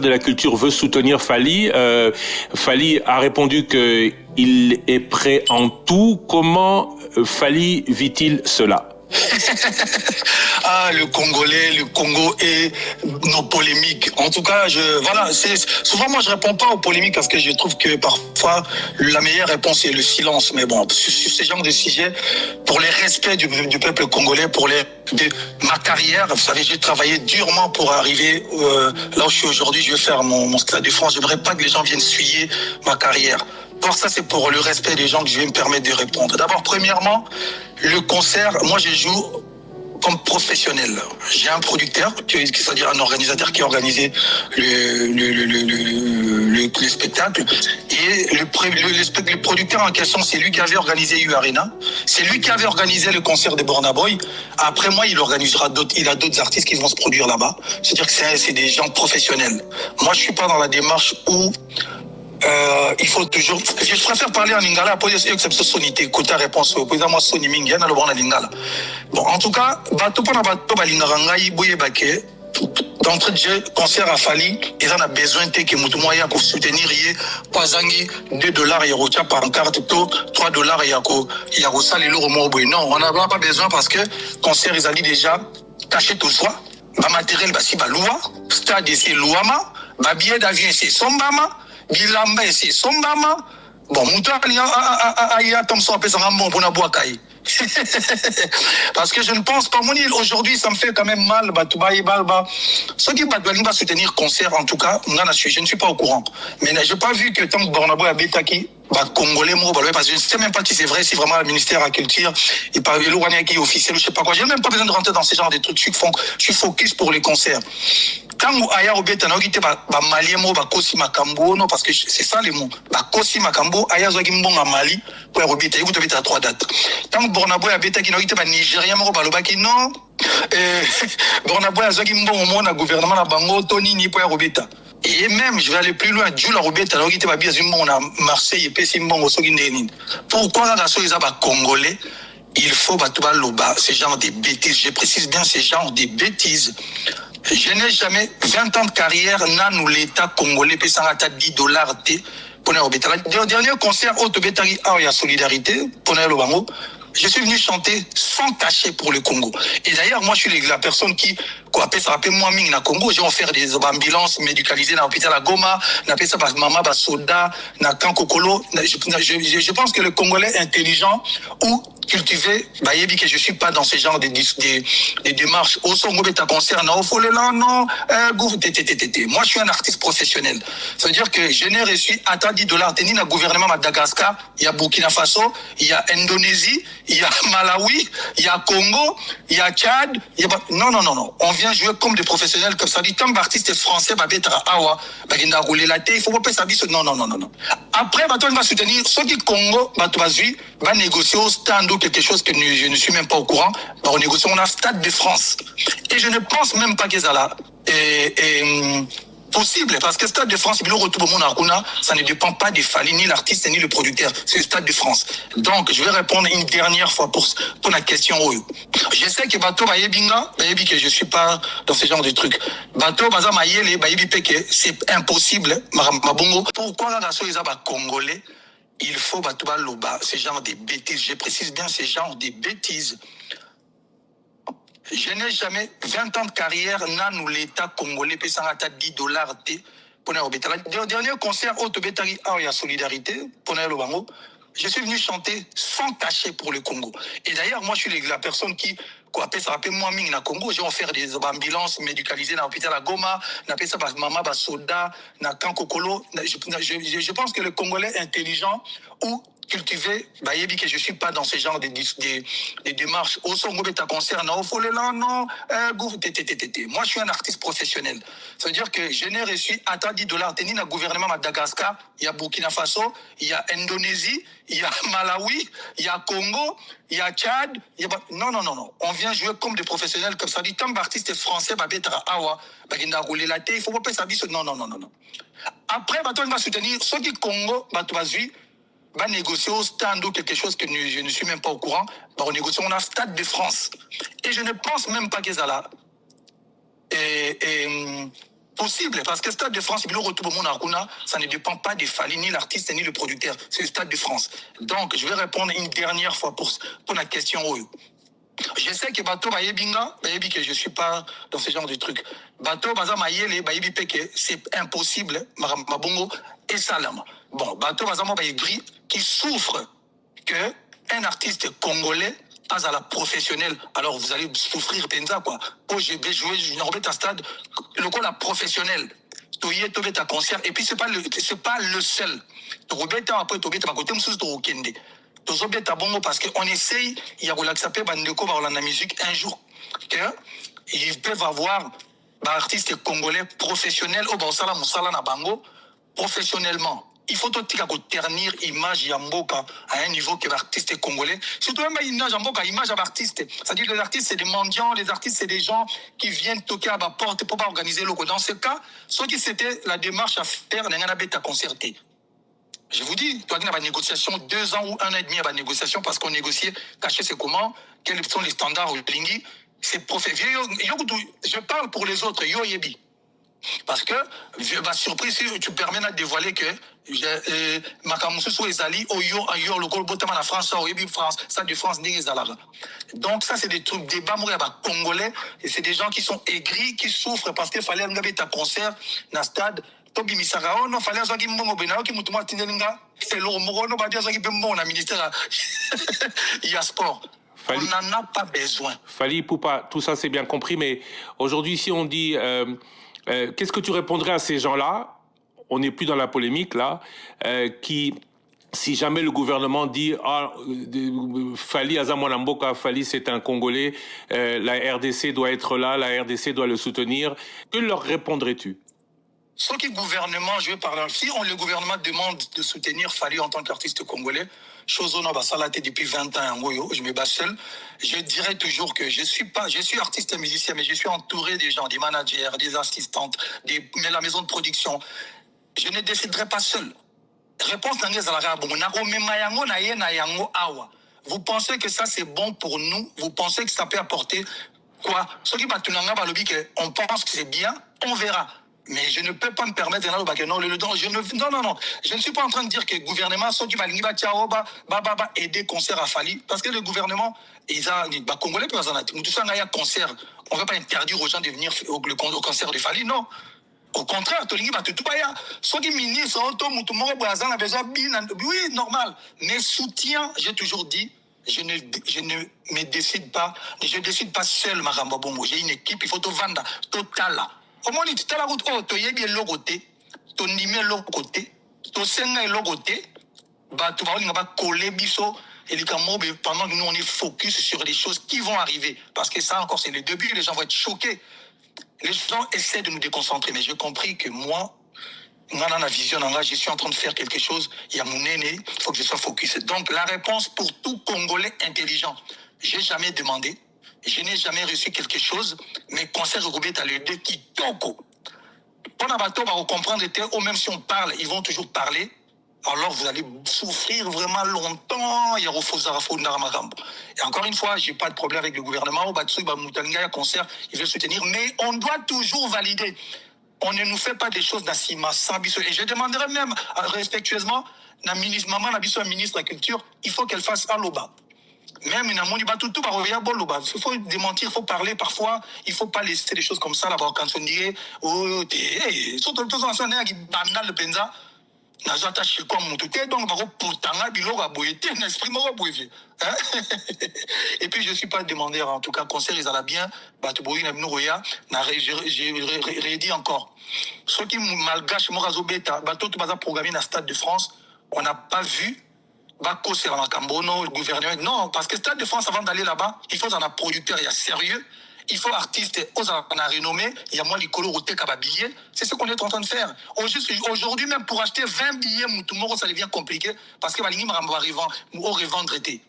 de la culture veut soutenir Fally. Fally a répondu qu'il est prêt en tout. Comment Fally vit-il cela? Ah, le Congolais, le Congo et nos polémiques. En tout cas, souvent moi je réponds pas aux polémiques parce que je trouve que parfois la meilleure réponse est le silence. Mais bon, sur ce genre de sujet, pour les respects du peuple congolais, de ma carrière, vous savez, j'ai travaillé durement pour arriver là où je suis aujourd'hui. Je vais faire mon Stade de France. J'aimerais pas que les gens viennent suyer ma carrière. Donc ça, c'est pour le respect des gens que je vais me permettre de répondre. D'abord, premièrement, le concert, moi je joue comme professionnel. J'ai un producteur, c'est-à-dire un organisateur qui a organisé le spectacle. Et le producteur en question, c'est lui qui avait organisé U Arena. C'est lui qui avait organisé le concert de Burna Boy. Après moi, il a d'autres artistes qui vont se produire là-bas. C'est-à-dire que c'est des gens professionnels. Moi, je suis pas dans la démarche où il faut toujours. Je préfère parler en lingala. Après, c'est que ça sonité. Côté réponse. Pour moi, soni mingi. Na le bon en lingala. Bon, en tout cas, bateau pour na bateau balingara ngai boye baké. D'entrée de jeu, concert à Fally, ils en ont besoin que Moutoumouaya pour soutenir Pazangi, $2 et Rocha par carte, $3 et Yarosa, les lourds mots. Non, on n'a pas besoin parce que concert, ils ont dit déjà, caché tout soi, ma matériel, bah si, bah, loua, stade, c'est louama, ma billet d'avion, c'est sombama, bilamba, c'est sombama. Bon, Moutoua, il y a Tom Soapé, ça m'a mon bon à boire. Parce que je ne pense pas, mon île, aujourd'hui, ça me fait quand même mal, ceux qui vont soutenir concert, en tout cas, je ne suis pas au courant. Mais je n'ai pas vu que tant que Bornabo a Betaki, Congolais, parce que je ne sais même pas si c'est vrai, si vraiment le ministère de la Culture, et par le qui est officiel, je ne sais pas quoi. Je n'ai même pas besoin de rentrer dans ce genre de trucs. Je suis focus pour les concerts. Quand aya obeta na okite ba malien mo ba kosi makambo no parce que c'est ça les mots ba kosi makambo aya zoki mbonga Mali pour obeta écoute obeta à 3 dates tant Burna Boy abeta ki na okite ba nigérien mo ba lobaki non Burna Boy zoki mbonga mo na gouvernement na bango toni ni pour obeta. Et même, je vais aller plus loin. Dieu la Robert, alors qu'il était bien on a Marseille et Pessimon au Soguindénin. Pourquoi la chose est congolais? Il faut battre l'oba, ce genre de bêtises. Je précise bien ce genre de bêtises. Je n'ai jamais 20 ans de carrière, nous l'État congolais paye $10 pour le dernier concert au Tobetari, il y a solidarité pour le Bango. Je suis venu chanter sans cachet pour le Congo. Et d'ailleurs, moi, je suis la personne qui, ça rappelle moi, Ming, na Congo, j'ai offert des ambulances médicalisées dans l'hôpital à Goma, n'a pas ça, maman, soda, na Kankokolo. Je pense que le Congolais intelligent ou cultivé, que je suis pas dans ce genre de démarches. Au son ta concert, non, non, moi, je suis un artiste professionnel. Ça veut dire que je n'ai reçu à $10, tenu le gouvernement Madagascar, il y a Burkina Faso, il y a Indonésie, il y a Malawi, il y a Congo, il y a Tchad, non. On vient jouer comme des professionnels, comme ça dit, tant d'artistes français, awa, rouler la tête, il faut pas ça dit, non. Après, on va soutenir ceux qui Congo, va négocier au stand ou quelque chose que je ne suis même pas au courant, on négocie, on a Stade de France. Et je ne pense même pas que ça là possible, parce que Stade de France, ça ne dépend pas des Fally, ni l'artiste, ni le producteur. C'est le Stade de France. Donc, je vais répondre une dernière fois pour la question. Je sais que Bato Bayebinga, que je suis pas dans ce genre de trucs. Bato Baza Mayele, Peke, c'est impossible. Mabongo. Pourquoi la nation est congolais? Il faut Bato Baloba, ce genre de bêtises. Je précise bien ce genre de bêtises. Je n'ai jamais 20 ans de carrière, nous l'État congolais paye $10 pour le dernier concert au Tobetari, il y a solidarité pour le Bango. Je suis venu chanter sans cachet pour le Congo. Et d'ailleurs, moi, je suis la personne qui, ça rappelle moi, Ming, na Congo, j'ai offert des ambulances médicalisées dans l'hôpital à Goma, n'a pas ça, maman, soda, na Kankokolo. Je pense que le Congolais intelligent ou cultivé, que je suis pas dans ce genre de démarches. Au son ta concert, non, non, moi, je suis un artiste professionnel. Ça veut dire que je n'ai reçu à $10, tenu le gouvernement Madagascar, il y a Burkina Faso, il y a Indonésie, il y a Malawi, il y a Congo, il y a Tchad, non. On vient jouer comme des professionnels, comme ça dit, tant d'artistes français, awa, rouler la tête, il faut pas ça dit, non. Après, on va soutenir ceux qui Congo, va négocier au stand ou quelque chose que je ne suis même pas au courant, on négocie, on a Stade de France. Et je ne pense même pas que ça là possible, parce que Stade de France, ça ne dépend pas des Fally, ni l'artiste, ni le producteur. C'est le Stade de France. Donc, je vais répondre une dernière fois pour la question. Je sais que Bato Bayebinga, que je ne suis pas dans ce genre de truc. Bato Baza Mayele, que c'est impossible, Mabongo et Salam. Bon, Bato Baza Bayegri, qui souffre que un artiste congolais pas à la professionnelle. Alors vous allez souffrir Penza quoi. Pour jouer un stade, le coup la professionnelle. Toye tobe ta concert et puis c'est pas le seul. Robeta après tobe ta côté monsieur to okende. Tozobe ta bongo parce que on essaye il y a relaxer bandeko ba la musique un jour que ils peuvent avoir bah, artistes congolais professionnels au Bansala Moussala na bango professionnellement. Il faut tout ternir l'image Yamboka à un niveau que l'artiste congolais. Surtout même l'image Yamboka, l'image de l'artiste. C'est-à-dire que les artistes, c'est des mendiants, les artistes, c'est des gens qui viennent toquer à ma porte pour pas organiser le coup. Dans ce cas, ce qui c'était la démarche à faire, on a concerté. Je vous dis, toi, il y a une négociation, 2 ans ou 1 an et demi à la négociation parce qu'on négociait, cacher c'est comment, quels sont les standards au Lingui. C'est professionnel. Je parle pour les autres, yo yebi. Parce que, ma surprise, si tu permets de dévoiler que Makamusu soit Ezali, Oyo, Ayo, le Gol Botama, la France, Oyebi, France, ça de France, n'est Zalaga. Donc, ça, c'est des trucs, des bamouria congolais, et c'est des gens qui sont aigris, qui souffrent parce qu'il fallait un concert, dans le stade, Tobi Misarao, non, fallait un Mbongo Benao, qui m'a Tindelinga, c'est l'Ormoro, non, Badia Zaki Bembo, on a ministère, il y a sport. On n'en a pas besoin. Fally Ipupa, tout ça, c'est bien compris, mais aujourd'hui, si on dit, qu'est-ce que tu répondrais à ces gens-là? On n'est plus dans la polémique là, qui, si jamais le gouvernement dit Fally Azamolamboka, Fally c'est un Congolais, la RDC doit être là, la RDC doit le soutenir, que leur répondrais-tu? Ce qui gouvernement, je vais parler, si le gouvernement demande de soutenir Fally en tant qu'artiste congolais, chose on a salaté depuis 20 ans, je me bats seul, je dirais toujours que je suis artiste et musicien, mais je suis entouré des gens, des managers, des assistantes, mais la maison de production. Je ne déciderai pas seul. Réponse vous pensez que ça c'est bon pour nous? Vous pensez que ça peut apporter quoi? Ce qui on pense que c'est bien, on verra. Mais je ne peux pas me permettre non, je ne suis pas en train de dire que le gouvernement ceux qui va aider concert à Fally parce que le gouvernement congolais peut un concert, on ne va pas interdire aux gens de venir au concert de Fally, non. Au contraire, oui, normal. Mais soutien, j'ai toujours dit, je ne me décide pas, je ne décide pas seul, Maramba Bongo. J'ai une équipe, il faut tout vendre, total. Au moins, tu as la route, tu as bien le côté, tu as bien le côté, tu as le côté, tu vas coller biso. Et pendant que nous, on est focus sur les choses qui vont arriver. Parce que ça, encore, c'est le début, les gens vont être choqués. Les gens essaient de nous déconcentrer, mais j'ai compris que moi, dans la vision, je suis en train de faire quelque chose, il y a mon aîné, il faut que je sois focus. Donc, la réponse pour tout Congolais intelligent, j'ai jamais demandé, je n'ai jamais reçu quelque chose, mais conseil regroupé à les deux qui toko. Pendant bateau, on va comprendre, ou même si on parle, ils vont toujours parler. Alors vous allez souffrir vraiment longtemps. Et encore une fois, j'ai pas de problème avec le gouvernement. Concert, il veut soutenir, mais on doit toujours valider. On ne nous fait pas des choses d'Assima. Et je demanderai même respectueusement, la ministre, maman, la ministre de la Culture, il faut qu'elle fasse un loba. Même il faut démentir, il faut parler parfois, il faut pas laisser des choses comme ça là-bas quand on dit surtout le penza. Et puis je suis pas demandeur, en tout cas concert ils allaient bien, j'ai redit encore ceux qui malgache morazobeta programmé dans Stade de France, on n'a pas vu le gouvernement. Non, parce que Stade de France, avant d'aller là-bas, il faut un producteur, il y a sérieux. Il faut artiste, on a renommé, il y a moins les colorotés qu'à billets. C'est ce qu'on est en train de faire. Aujourd'hui, même pour acheter 20 billets, ça devient compliqué parce que va revendre été.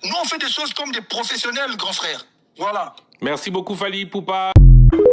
Nous, on fait des choses comme des professionnels, grand frère. Voilà. Merci beaucoup, Fally Ipupa.